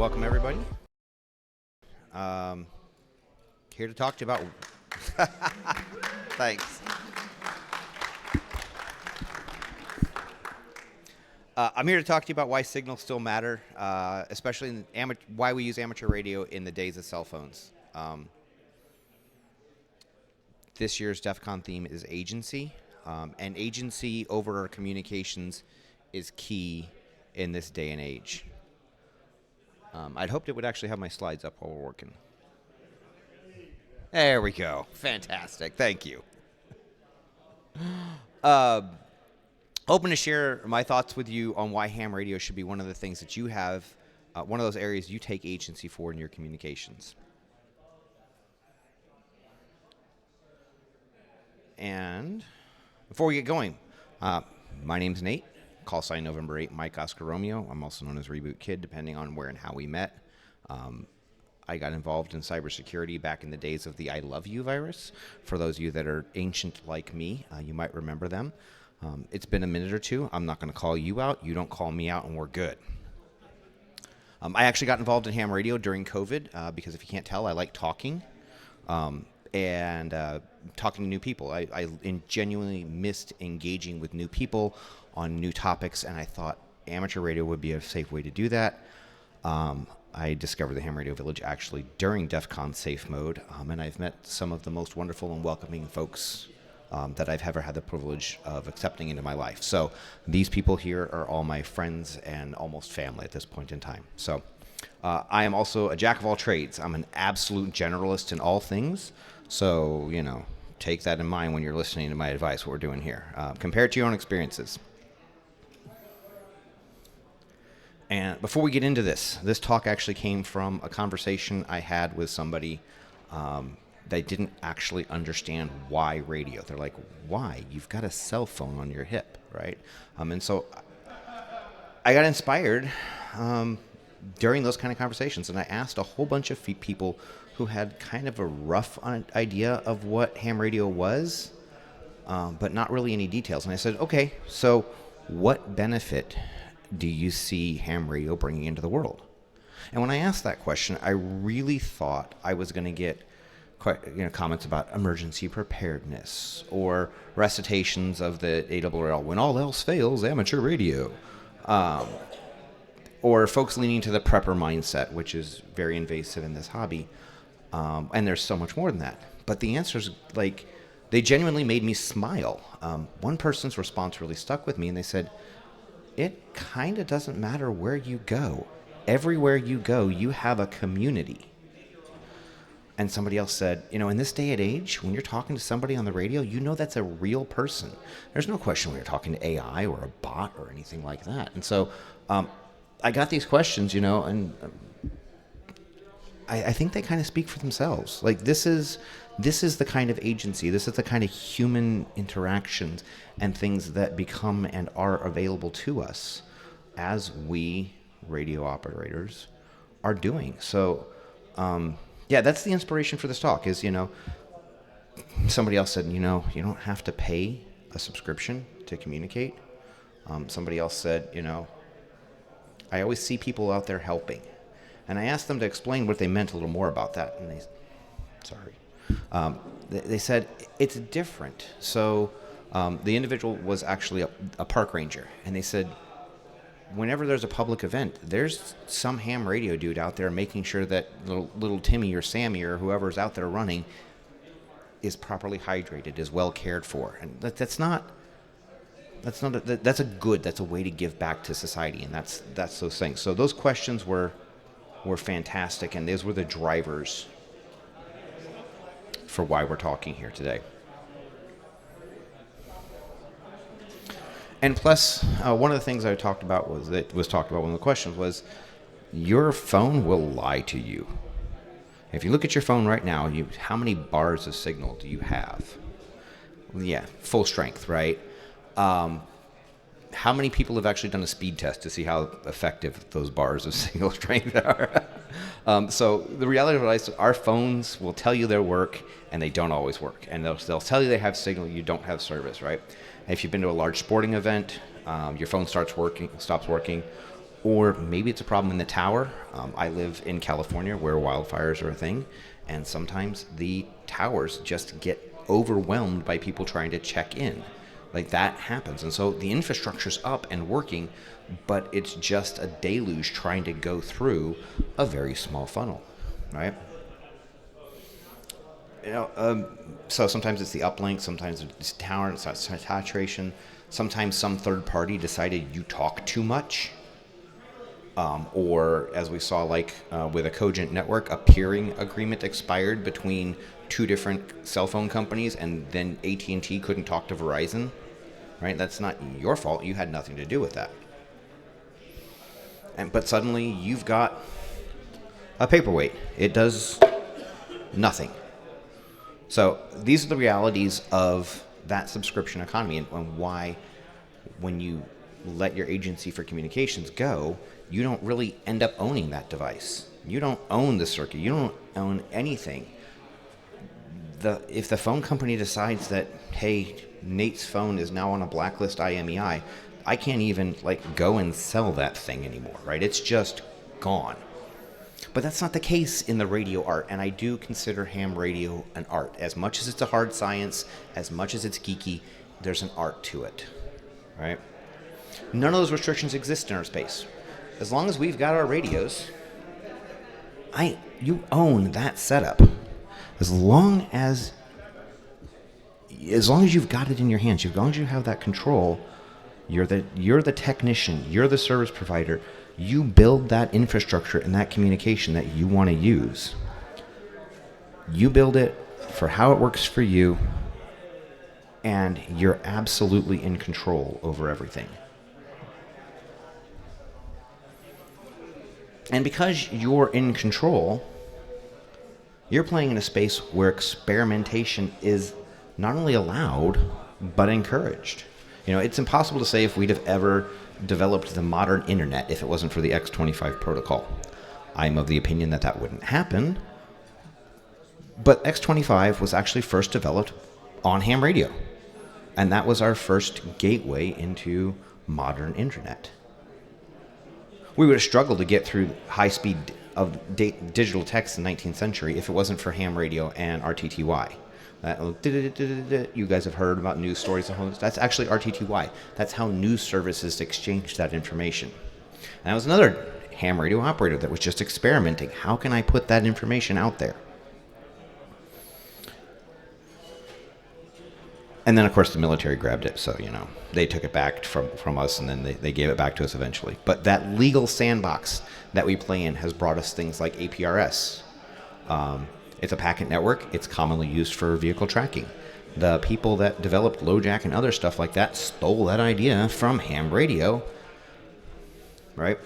Welcome, everybody. Here to talk to you about... Thanks. I'm here to talk to you about why signals still matter, especially why we use amateur radio in the days of cell phones. This year's DEF CON theme is agency, and agency over our communications is key in this day and age. I'd hoped it would actually have my slides up while we're working. There we go. Fantastic. Thank you. Hoping to share my thoughts with you on why ham radio should be one of the things that you have, one of those areas you take agency for in your communications. And before we get going, my name's Nate, call sign November 8, Mike Oscar Romeo. I'm also known as Reboot Kid, depending on where and how we met. I got involved in cybersecurity back in the days of the I Love You virus. For those of you that are ancient like me, you might remember them. It's been a minute or two. I'm not going to call you out. You don't call me out, and we're good. I actually got involved in ham radio during COVID because if you can't tell, I like talking and talking to new people. I genuinely missed engaging with new people on new topics, and I thought amateur radio would be a safe way to do that. I discovered the Ham Radio Village actually during DEF CON safe mode, and I've met some of the most wonderful and welcoming folks that I've ever had the privilege of accepting into my life. So these people here are all my friends and almost family at this point in time. So I am also a jack of all trades. I'm an absolute generalist in all things. So, you know, take that in mind when you're listening to my advice, what we're doing here. Compare it to your own experiences. And before we get into this talk actually came from a conversation I had with somebody they didn't actually understand why radio. They're like, why? You've got a cell phone on your hip, right? And so I got inspired during those kind of conversations, and I asked a whole bunch of people who had kind of a rough idea of what ham radio was, but not really any details. And I said, okay, so what benefit do you see ham radio bringing into the world? And when I asked that question, I really thought I was going to get comments about emergency preparedness or recitations of the ARRL, when all else fails, amateur radio. Or folks leaning to the prepper mindset, which is very invasive in this hobby. And there's so much more than that. But the answers, they genuinely made me smile. One person's response really stuck with me, and they said, it kind of doesn't matter where you go. Everywhere you go, you have a community. And somebody else said, in this day and age, when you're talking to somebody on the radio, that's a real person. There's no question when you're talking to AI or a bot or anything like that. And so I got these questions, and I think they kind of speak for themselves. This is the kind of agency, this is the kind of human interactions and things that become and are available to us as we radio operators are doing. So, that's the inspiration for this talk is, somebody else said, you don't have to pay a subscription to communicate. Somebody else said, I always see people out there helping. And I asked them to explain what they meant a little more about that. And they said, it's different. So the individual was actually a park ranger. And they said, whenever there's a public event, there's some ham radio dude out there making sure that little Timmy or Sammy or whoever's out there running is properly hydrated, is well cared for. And that's a way to give back to society. And that's those things. So those questions were fantastic. And those were the drivers for why we're talking here today. And plus, one of the things I talked about one of the questions was, your phone will lie to you. If you look at your phone right now, how many bars of signal do you have? Yeah, full strength, right? How many people have actually done a speed test to see how effective those bars of signal strength are? So the reality of it is our phones will tell you they work, and they don't always work. And they'll tell you they have signal, you don't have service, right? If you've been to a large sporting event, your phone stops working, Or maybe it's a problem in the tower. I live in California where wildfires are a thing, and sometimes the towers just get overwhelmed by people trying to check in. Like that happens. And so the infrastructure's up and working, but it's just a deluge trying to go through a very small funnel, right? So sometimes it's the uplink, sometimes it's tower, it's saturation, sometimes some third party decided you talk too much. Or as we saw, with a Cogent network, a peering agreement expired between two different cell phone companies, and then AT&T couldn't talk to Verizon, right? That's not your fault. You had nothing to do with that. But suddenly you've got a paperweight. It does nothing. So these are the realities of that subscription economy, and why when you let your agency for communications go, you don't really end up owning that device. You don't own the circuit. You don't own anything. If the phone company decides that, hey, Nate's phone is now on a blacklist IMEI, I can't even go and sell that thing anymore, right? It's just gone. But that's not the case in the radio art, and I do consider ham radio an art. As much as it's a hard science, as much as it's geeky, there's an art to it, right? None of those restrictions exist in our space. As long as we've got our radios, you own that setup. As long as you've got it in your hands, as long as you have that control, you're the technician, you're the service provider. You build that infrastructure and that communication that you want to use. You build it for how it works for you, and you're absolutely in control over everything. And because you're in control, you're playing in a space where experimentation is not only allowed, but encouraged. It's impossible to say if we'd have ever developed the modern internet if it wasn't for the X25 protocol. I'm of the opinion that that wouldn't happen, but X25 was actually first developed on ham radio, and that was our first gateway into modern internet. We would have struggled to get through high speed of digital text in the 19th century if it wasn't for ham radio and RTTY. You guys have heard about news stories. That's actually RTTY. That's how news services exchange that information. And that was another ham radio operator that was just experimenting. How can I put that information out there? And then, of course, the military grabbed it. So, they took it back from us, and then they gave it back to us eventually. But that legal sandbox that we play in has brought us things like APRS. It's a packet network. It's commonly used for vehicle tracking. The people that developed LoJack and other stuff like that stole that idea from ham radio, right?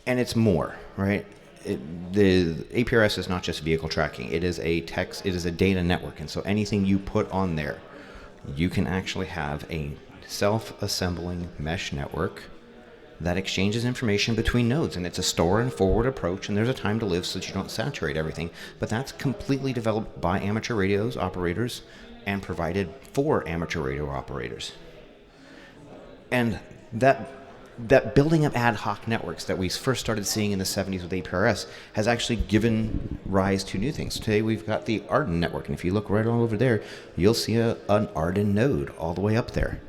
And it's more, right? The APRS is not just vehicle tracking. It is a data network. And so anything you put on there, you can actually have a self-assembling mesh network that exchanges information between nodes, and it's a store and forward approach, and there's a time to live so that you don't saturate everything. But that's completely developed by amateur radios operators and provided for amateur radio operators. And that building of ad hoc networks that we first started seeing in the 70s with APRS has actually given rise to new things. Today we've got the Arden network, and if you look right all over there, you'll see an Arden node all the way up there.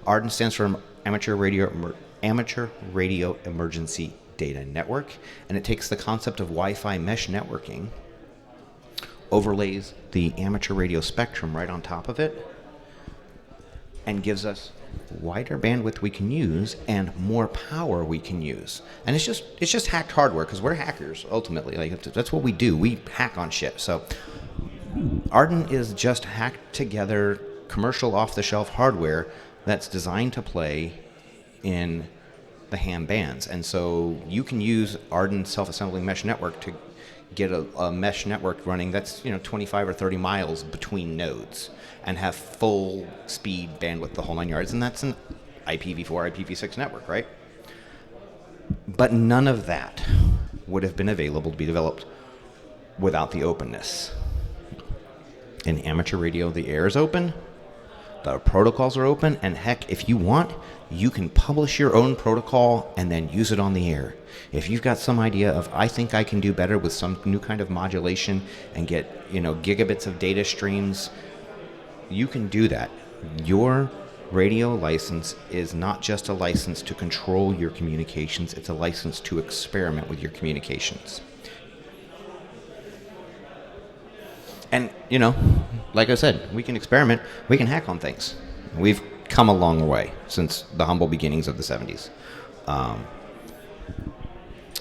Arden stands for Amateur Radio Emergency Data Network, and it takes the concept of Wi-Fi mesh networking, overlays the amateur radio spectrum right on top of it, and gives us wider bandwidth we can use and more power we can use. And it's just hacked hardware, because we're hackers ultimately. That's what we do. We hack on shit. So Arden is just hacked together commercial off-the-shelf hardware that's designed to play in the ham bands. And so you can use Arden self-assembling mesh network to get a mesh network running that's 25 or 30 miles between nodes and have full speed bandwidth the whole 9 yards. And that's an IPv4, IPv6 network, right? But none of that would have been available to be developed without the openness. In amateur radio, the air is open. The protocols are open, and heck, if you want, you can publish your own protocol and then use it on the air. If you've got some idea of, I think I can do better with some new kind of modulation and get, gigabits of data streams, you can do that. Your radio license is not just a license to control your communications, it's a license to experiment with your communications. And, like I said, we can experiment, we can hack on things. We've come a long way since the humble beginnings of the 70s.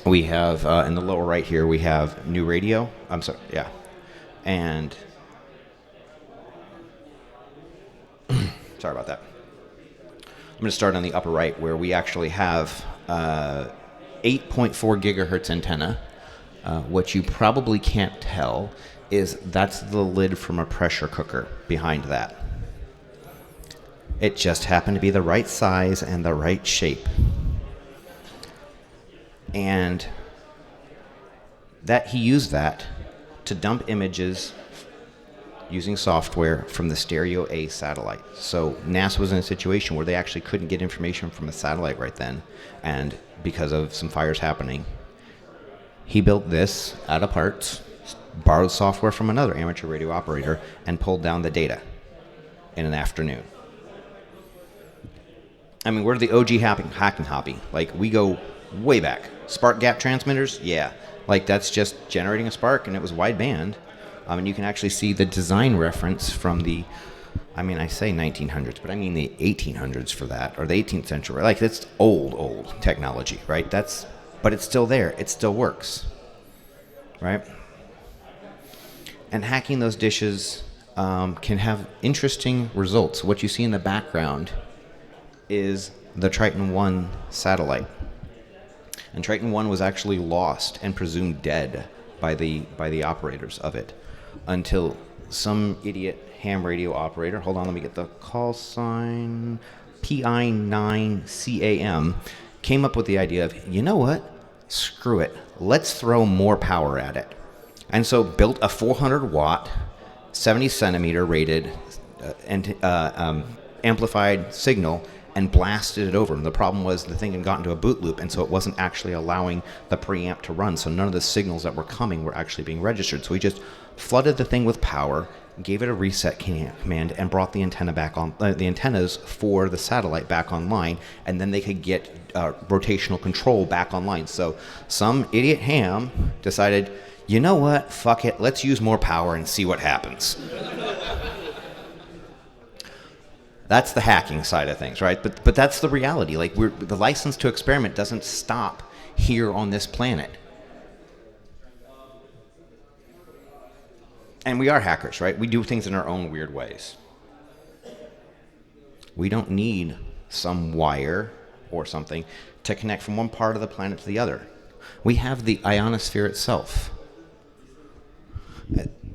We have, in the lower right here, we have new radio. I'm sorry, yeah. And, sorry about that. I'm going to start on the upper right where we actually have 8.4 gigahertz antenna. What you probably can't tell is that's the lid from a pressure cooker behind that. It just happened to be the right size and the right shape. And that he used that to dump images using software from the Stereo A satellite. So NASA was in a situation where they actually couldn't get information from a satellite right then, and because of some fires happening, he built this out of parts, borrowed software from another amateur radio operator, and pulled down the data in an afternoon. I mean, we're the OG hacking hobby. Like, we go way back. Spark gap transmitters, yeah. Like, that's just generating a spark, and it was wideband. And you can actually see the design reference from the, I say 1900s, but I mean the 1800s for that, or the 18th century. Like, it's old technology, right? But it's still there. It still works, right? And hacking those dishes can have interesting results. What you see in the background is the Triton 1 satellite. And Triton 1 was actually lost and presumed dead by the operators of it until some idiot ham radio operator, hold on, let me get the call sign, PI9CAM, came up with the idea of, you know what, screw it, let's throw more power at it. And so built a 400 watt, 70 centimeter rated amplified signal and blasted it over. And the problem was the thing had gotten to a boot loop, and so it wasn't actually allowing the preamp to run. So none of the signals that were coming were actually being registered. So we just flooded the thing with power, gave it a reset command, and brought the antenna back on, the antennas for the satellite back online, and then they could get rotational control back online. So some idiot ham decided, you know what, fuck it, let's use more power and see what happens. That's the hacking side of things, right? But that's the reality. Like, the license to experiment doesn't stop here on this planet. And we are hackers, right? We do things in our own weird ways. We don't need some wire or something to connect from one part of the planet to the other. We have the ionosphere itself.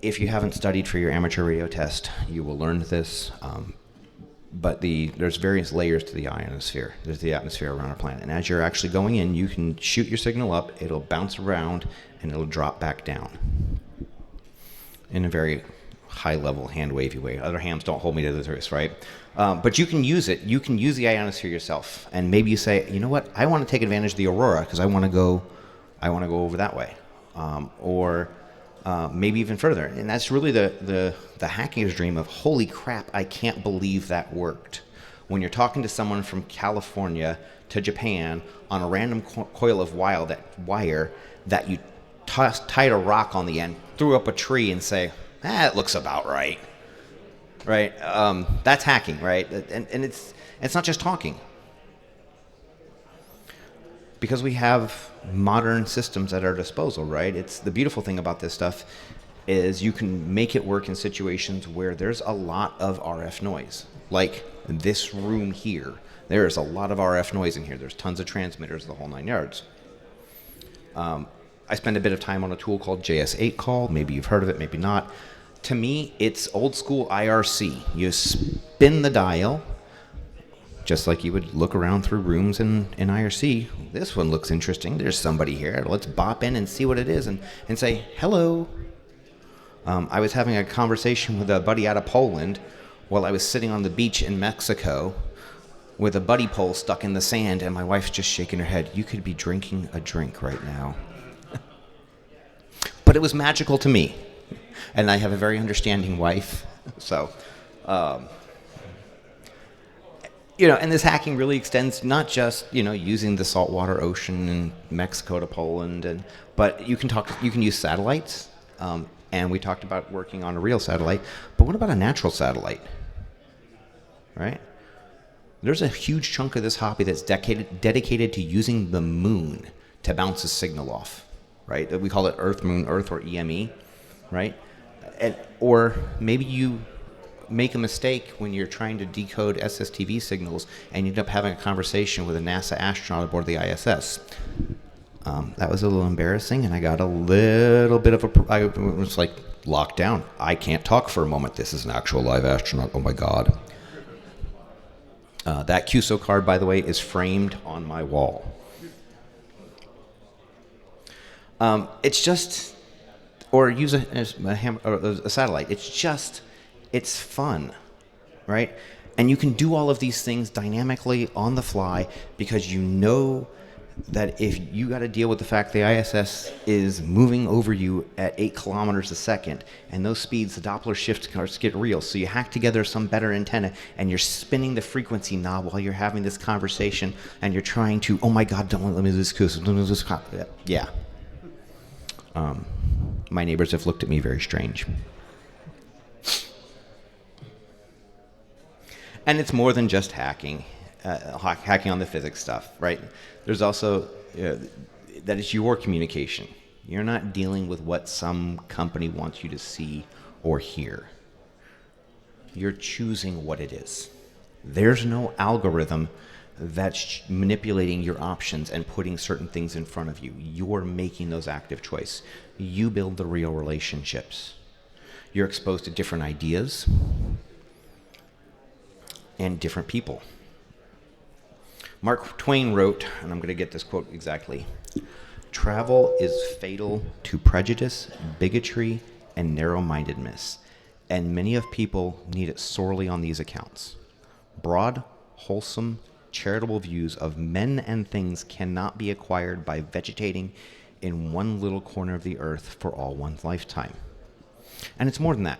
If you haven't studied for your amateur radio test, you will learn this. But there's various layers to the ionosphere. There's the atmosphere around our planet. And as you're actually going in, you can shoot your signal up, it'll bounce around, and it'll drop back down in a very high-level, hand-wavy way. Other hams don't hold me to this, right? But you can use it. You can use the ionosphere yourself. And maybe you say, you know what? I want to take advantage of the aurora because I want to go over that way. Or maybe even further. And that's really the hacker's dream of, holy crap, I can't believe that worked. When you're talking to someone from California to Japan on a random coil of wire that you tied a rock on the end, threw up a tree and say, it looks about right. Right? That's hacking, right? And it's not just talking. Because we have modern systems at our disposal, right? It's the beautiful thing about this stuff is you can make it work in situations where there's a lot of RF noise. Like this room here, there is a lot of RF noise in here. There's tons of transmitters, the whole 9 yards. I spend a bit of time on a tool called JS8 Call. Maybe you've heard of it, maybe not. To me, it's old school IRC. You spin the dial, just like you would look around through rooms in IRC. This one looks interesting. There's somebody here. Let's bop in and see what it is and say, hello. I was having a conversation with a buddy out of Poland while I was sitting on the beach in Mexico with a buddy pole stuck in the sand, and my wife's just shaking her head. You could be drinking a drink right now. But it was magical to me, and I have a very understanding wife. So, and this hacking really extends not just, using the saltwater ocean in Mexico to Poland, but you can use satellites, and we talked about working on a real satellite, but what about a natural satellite, right? There's a huge chunk of this hobby that's dedicated to using the moon to bounce a signal off, right? We call it Earth, Moon, Earth, or EME, right? Or maybe you make a mistake when you're trying to decode SSTV signals and you end up having a conversation with a NASA astronaut aboard the ISS. That was a little embarrassing, and I got a little bit of I was like locked down. I can't talk for a moment. This is an actual live astronaut. Oh my God. That QSO card, by the way, is framed on my wall. It's just, or use a satellite. It's fun, right? And you can do all of these things dynamically on the fly because you know that if you got to deal with the fact the ISS is moving over you at 8 kilometers a second, and those speeds, the Doppler shift starts to get real. So you hack together some better antenna, and you're spinning the frequency knob while you're having this conversation, and you're trying to, oh my God, don't let me lose this. Yeah. My neighbors have looked at me very strange. And it's more than just hacking on the physics stuff, right? There's also, that is your communication. You're not dealing with what some company wants you to see or hear. You're choosing what it is. There's no algorithm that's manipulating your options and putting certain things in front of you. You're making those active choices. You build the real relationships. You're exposed to different ideas and different people. Mark Twain wrote, and I'm going to get this quote exactly, "Travel is fatal to prejudice, bigotry, and narrow-mindedness, and many of people need it sorely on these accounts. Broad, wholesome, charitable views of men and things cannot be acquired by vegetating in one little corner of the earth for all one's lifetime." And it's more than that.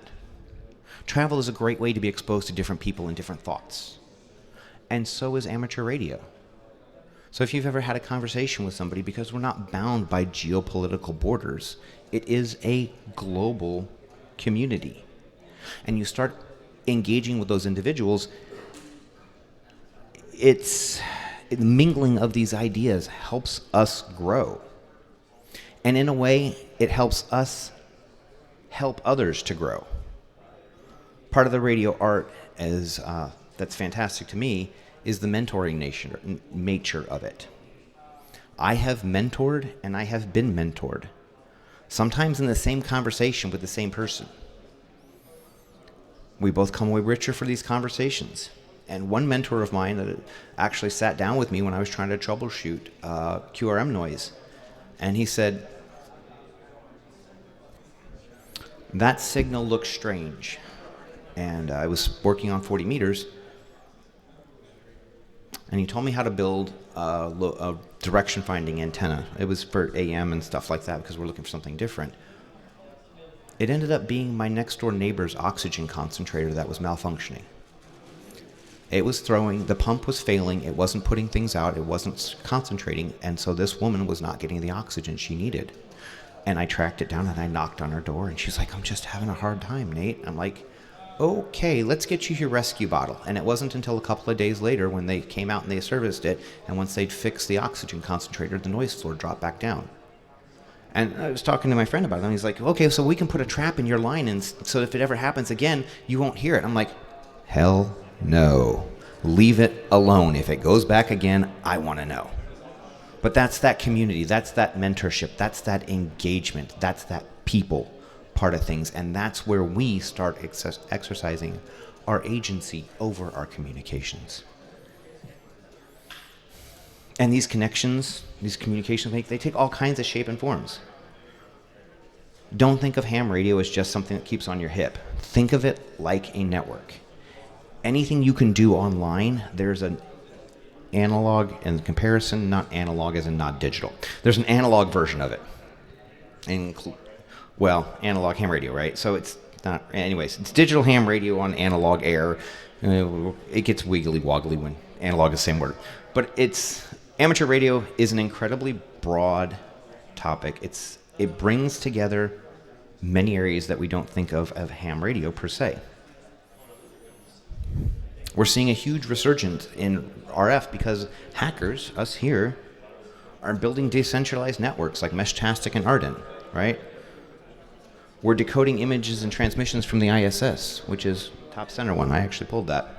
Travel is a great way to be exposed to different people and different thoughts. And so is amateur radio. So if you've ever had a conversation with somebody, because we're not bound by geopolitical borders, it is a global community. And you start engaging with those individuals, the mingling of these ideas helps us grow. And in a way, it helps us help others to grow. Part of the radio art that's fantastic to me is the mentoring nature of it. I have mentored and I have been mentored, sometimes in the same conversation with the same person. We both come away richer for these conversations. And one mentor of mine that actually sat down with me when I was trying to troubleshoot QRM noise, and he said, "That signal looks strange." And I was working on 40 meters, and he told me how to build a direction finding antenna. It was for AM and stuff like that because we're looking for something different. It ended up being my next door neighbor's oxygen concentrator that was malfunctioning. It was the pump was failing, it wasn't putting things out, it wasn't concentrating, and so this woman was not getting the oxygen she needed. And I tracked it down and I knocked on her door, and she's like, "I'm just having a hard time, Nate." I'm like, "Okay, let's get you your rescue bottle." And it wasn't until a couple of days later when they came out and they serviced it, and once they'd fixed the oxygen concentrator, the noise floor dropped back down. And I was talking to my friend about it, and he's like, "Okay, so we can put a trap in your line, and so if it ever happens again, you won't hear it." I'm like, hell no. Leave it alone. If it goes back again, I want to know. But that's that community, that's that mentorship, that's that engagement, that's that people part of things, and that's where we start exercising our agency over our communications. And these connections, these communications, they take all kinds of shape and forms. Don't think of ham radio as just something that keeps on your hip. Think of it like a network. anything you can do online, there's an analog and comparison, not analog as in not digital. There's an analog version of it. Analog ham radio, right? So it's not, anyways, it's digital ham radio on analog air. It gets wiggly woggly when analog is the same word. But amateur radio is an incredibly broad topic. It brings together many areas that we don't think of ham radio per se. We're seeing a huge resurgence in RF because hackers, us here, are building decentralized networks like Meshtastic and Arden, right? We're decoding images and transmissions from the ISS, which is top center one. I actually pulled that.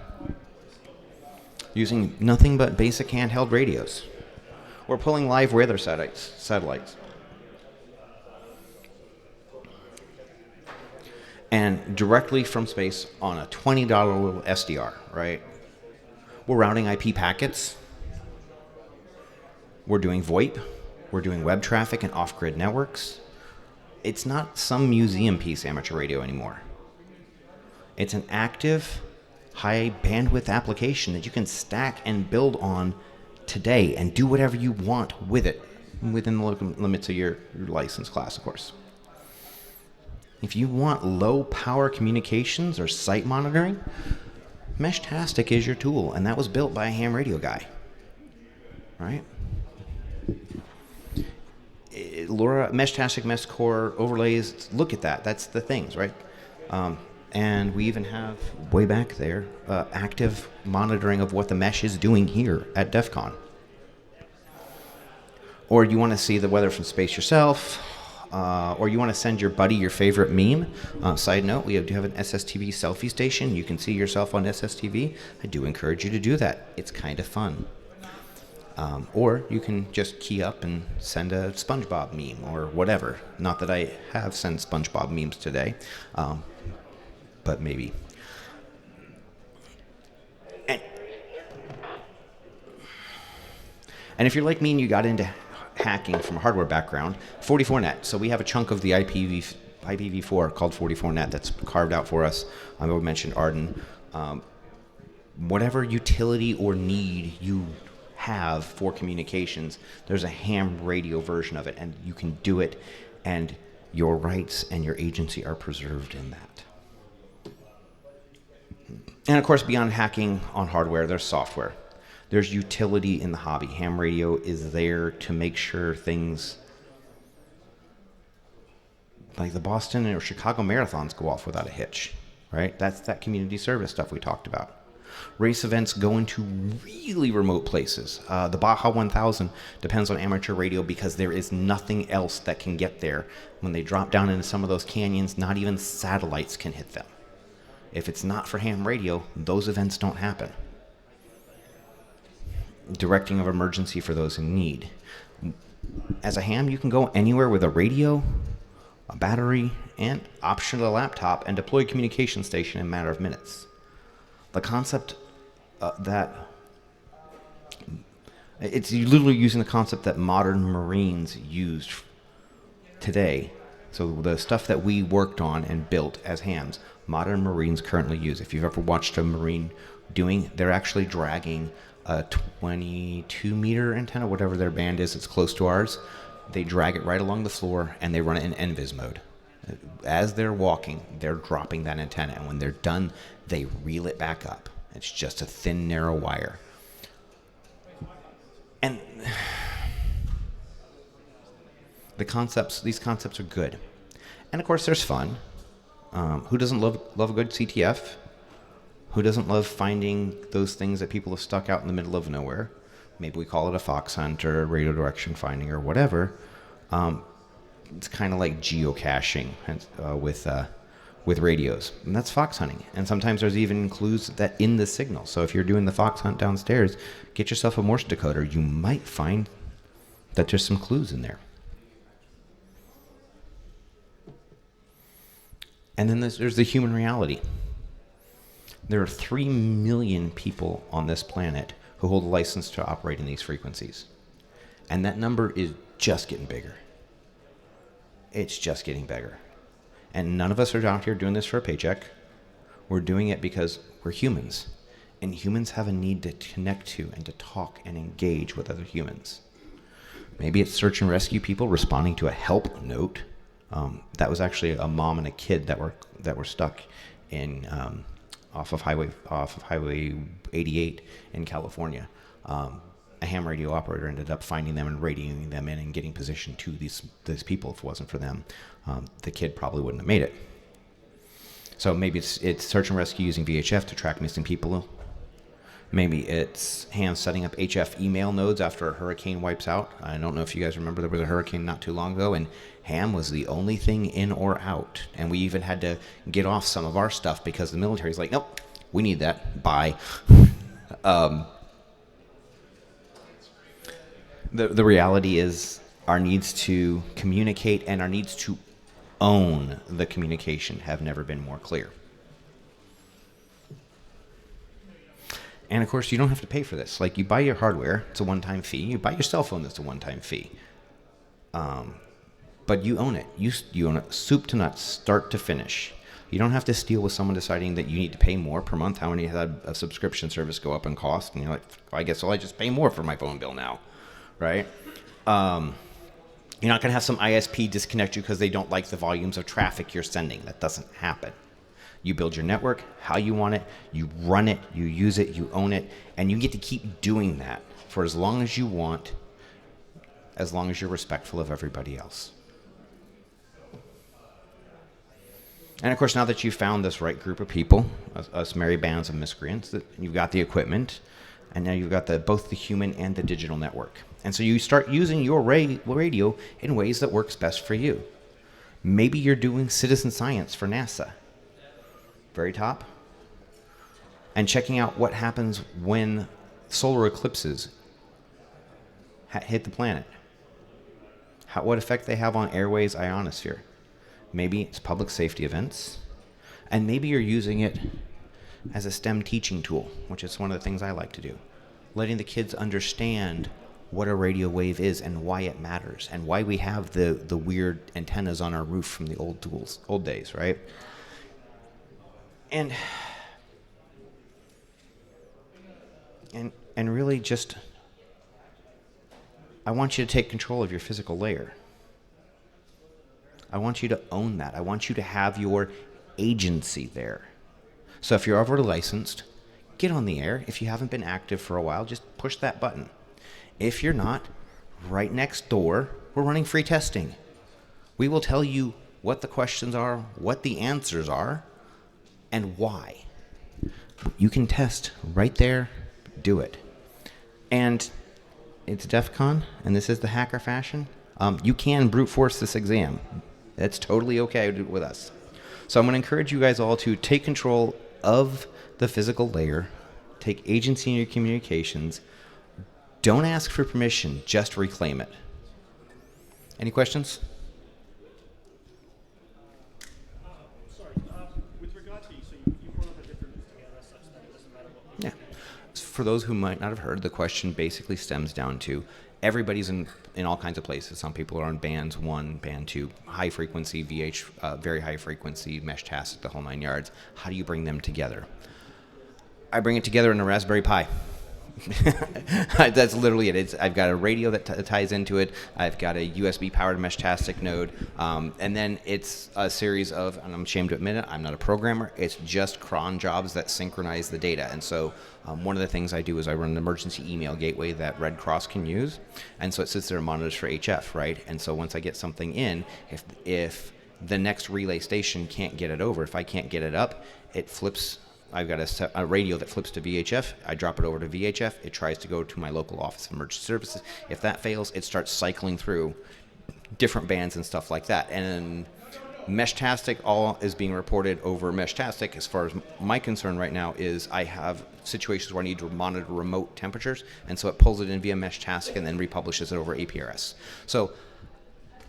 Using nothing but basic handheld radios. We're pulling live weather satellites. And directly from space on a $20 little SDR, right? We're routing IP packets. We're doing VoIP. We're doing web traffic and off-grid networks. It's not some museum piece amateur radio anymore. It's an active, high bandwidth application that you can stack and build on today and do whatever you want with it within the limits of your license class, of course. If you want low power communications or site monitoring, Meshtastic is your tool, and that was built by a ham radio guy, right? LoRa, Meshtastic, Mesh Core overlays, look at that. That's the things, right? And we even have, way back there, active monitoring of what the mesh is doing here at DEF CON. Or you want to see the weather from space yourself, or you want to send your buddy your favorite meme. Side note, we do have an SSTV selfie station. You can see yourself on SSTV. I do encourage you to do that. It's kind of fun. Or you can just key up and send a SpongeBob meme or whatever. Not that I have sent SpongeBob memes today, but maybe. And if you're like me and you got into hacking from a hardware background, 44net. So we have a chunk of the IPv4 called 44net that's carved out for us. I mentioned Arden. Whatever utility or need you have for communications, there's a ham radio version of it, and you can do it, and your rights and your agency are preserved in that. And of course, beyond hacking on hardware, there's software. There's utility in the hobby. Ham radio is there to make sure things like the Boston or Chicago marathons go off without a hitch, right? That's that community service stuff we talked about. Race events go into really remote places. The Baja 1000 depends on amateur radio because there is nothing else that can get there. When they drop down into some of those canyons, not even satellites can hit them. If it's not for ham radio, those events don't happen. Directing of emergency for those in need. As a ham, you can go anywhere with a radio, a battery, and option a laptop and deploy a communication station in a matter of minutes. The concept that it's literally using the concept that modern Marines use today. So the stuff that we worked on and built as hams, modern Marines currently use. If you've ever watched a Marine doing, they're actually dragging a 22-meter antenna, whatever their band is, it's close to ours. They drag it right along the floor, and they run it in NVIS mode. As they're walking, they're dropping that antenna, and when they're done, they reel it back up. It's just a thin, narrow wire. And these concepts are good. And of course, there's fun. Who doesn't love a good CTF? Who doesn't love finding those things that people have stuck out in the middle of nowhere? Maybe we call it a fox hunt or radio direction finding or whatever. It's kind of like geocaching with radios, and that's fox hunting. And sometimes there's even clues that in the signal. So if you're doing the fox hunt downstairs, get yourself a Morse decoder. You might find that there's some clues in there. And then there's the human reality. There are 3 million people on this planet who hold a license to operate in these frequencies. And that number is just getting bigger. It's just getting bigger. And none of us are out here doing this for a paycheck. We're doing it because we're humans. And humans have a need to connect to and to talk and engage with other humans. Maybe it's search and rescue people responding to a help note. That was actually a mom and a kid that were stuck in off of Highway 88 in California. A ham radio operator ended up finding them and radioing them in and getting positioned to these people. If it wasn't for them, the kid probably wouldn't have made it. So maybe it's search and rescue using VHF to track missing people. Maybe it's Ham setting up HF email nodes after a hurricane wipes out. I don't know if you guys remember, there was a hurricane not too long ago, and Ham was the only thing in or out. And we even had to get off some of our stuff because the military's like, nope, we need that. Bye. The reality is our needs to communicate and our needs to own the communication have never been more clear. And of course, you don't have to pay for this. Like, you buy your hardware, it's a one-time fee. You buy your cell phone, it's a one-time fee. But you own it. You own it soup to nuts, start to finish. You don't have to deal with someone deciding that you need to pay more per month. How many had a subscription service go up in cost? And you're like, I guess I just pay more for my phone bill now, right? You're not going to have some ISP disconnect you because they don't like the volumes of traffic you're sending. That doesn't happen. You build your network how you want it, you run it, you use it, you own it, and you get to keep doing that for as long as you want, as long as you're respectful of everybody else. And of course, now that you've found this right group of people, us merry bands of miscreants, that you've got the equipment, and now you've got both the human and the digital network. And so you start using your radio in ways that works best for you. Maybe you're doing citizen science for NASA. Very top, and checking out what happens when solar eclipses hit the planet. What effect they have on airways, ionosphere. Maybe it's public safety events, and maybe you're using it as a STEM teaching tool, which is one of the things I like to do. Letting the kids understand what a radio wave is and why it matters, and why we have the weird antennas on our roof from the old days, right? And really just, I want you to take control of your physical layer. I want you to own that. I want you to have your agency there. So if you're already licensed, get on the air. If you haven't been active for a while, just push that button. If you're not, right next door, we're running free testing. We will tell you what the questions are, what the answers are, and why. You can test right there, do it. And it's DEF CON, and this is the hacker fashion. You can brute force this exam. That's totally okay with us. So I'm going to encourage you guys all to take control of the physical layer, take agency in your communications. Don't ask for permission, just reclaim it. Any questions? For those who might not have heard, the question basically stems down to everybody's in all kinds of places. Some people are on bands 1, band 2, high frequency, very high frequency, mesh task, the whole 9 yards. How do you bring them together? I bring it together in a Raspberry Pi. That's literally it. I've got a radio that ties into it. I've got a USB powered Meshtastic node. And then it's a series of, and I'm ashamed to admit it, I'm not a programmer. It's just cron jobs that synchronize the data. And so one of the things I do is I run an emergency email gateway that Red Cross can use. And so it sits there and monitors for HF, right? And so once I get something in, if the next relay station can't get it over, if I can't get it up, it flips. I've got a radio that flips to VHF. I drop it over to VHF. It tries to go to my local office of emergency services. If that fails, it starts cycling through different bands and stuff like that. And Meshtastic all is being reported over Meshtastic. As far as my concern right now is I have situations where I need to monitor remote temperatures, and so it pulls it in via Meshtastic and then republishes it over APRS. So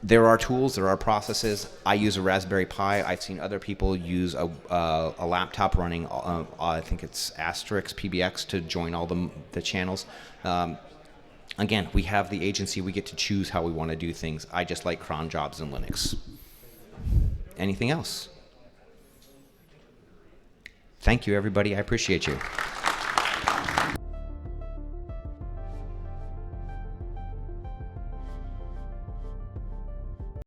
there are tools, there are processes. I use a Raspberry Pi. I've seen other people use a laptop running, I think it's Asterisk PBX to join all the channels. Again, we have the agency. We get to choose how we want to do things. I just like cron jobs in Linux. Anything else? Thank you, everybody. I appreciate you.